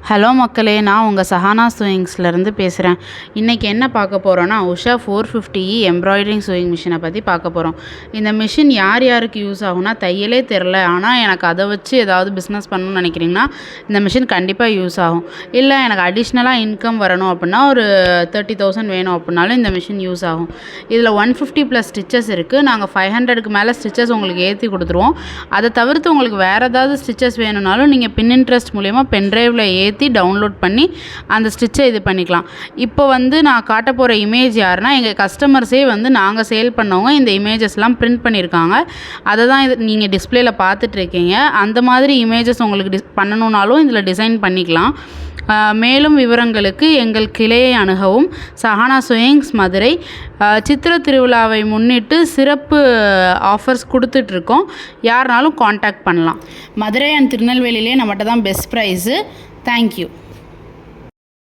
Hello மக்களே, நான் உங்கள் சஹானா சூயிங்ஸ்லேருந்து பேசுகிறேன். இன்றைக்கி என்ன பார்க்க போகிறோன்னா, உஷா 450E எம்ப்ராய்டரிங் சூயிங் மிஷினை பற்றி பார்க்க போகிறோம். இந்த மிஷின் யார் யாருக்கு யூஸ் ஆகும்னா, தையலே தெரில ஆனால் எனக்கு அதை வச்சு ஏதாவது பிஸ்னஸ் பண்ணணும்னு நினைக்கிறீங்கன்னா இந்த மிஷின் கண்டிப்பாக யூஸ் ஆகும். இல்லை எனக்கு அடிஷ்னலாக இன்கம் வரணும் அப்படின்னா ஒரு 30,000 வேணும் அப்படின்னாலும் இந்த மிஷின் யூஸ் ஆகும். இதில் 150+ ஸ்டிச்சஸ் இருக்குது. நாங்கள் 500க்கு மேலே ஸ்டிச்சஸ் உங்களுக்கு ஏற்றி கொடுத்துருவோம். அதை தவிர்த்து உங்களுக்கு வேறு ஏதாவது ஸ்டிச்சஸ் வேணும்னாலும் நீங்கள் பின்இன்ட்ரெஸ்ட் மூலிமா பென்ட்ரைவில் ஏற்றி டவுன்லோட் பண்ணி அந்த ஸ்டிச்சை இது பண்ணிக்கலாம். இப்போ நான் காட்ட போகிற இமேஜ் யாருன்னா, எங்கள் கஸ்டமர்ஸே நாங்கள் சேல் பண்ணவங்க இந்த இமேஜஸ்லாம் பிரிண்ட் பண்ணியிருக்காங்க. அதை தான் நீங்கள் டிஸ்பிளேயில் பார்த்துட்ருக்கீங்க. அந்த மாதிரி இமேஜஸ் உங்களுக்கு பண்ணணுன்னாலும் இதில் டிசைன் பண்ணிக்கலாம். மேலும் விவரங்களுக்கு எங்கள் கிளையை அணுகவும். சஹானா சூயிங்ஸ் மதுரை. சித்திர திருவிழாவை முன்னிட்டு சிறப்பு ஆஃபர்ஸ் கொடுத்துட்ருக்கோம். யாருனாலும் காண்டாக்ட் பண்ணலாம். மதுரை அண்ட் திருநெல்வேலியிலே நம்மகிட்ட தான் பெஸ்ட் ப்ரைஸு. தேங்க்யூ.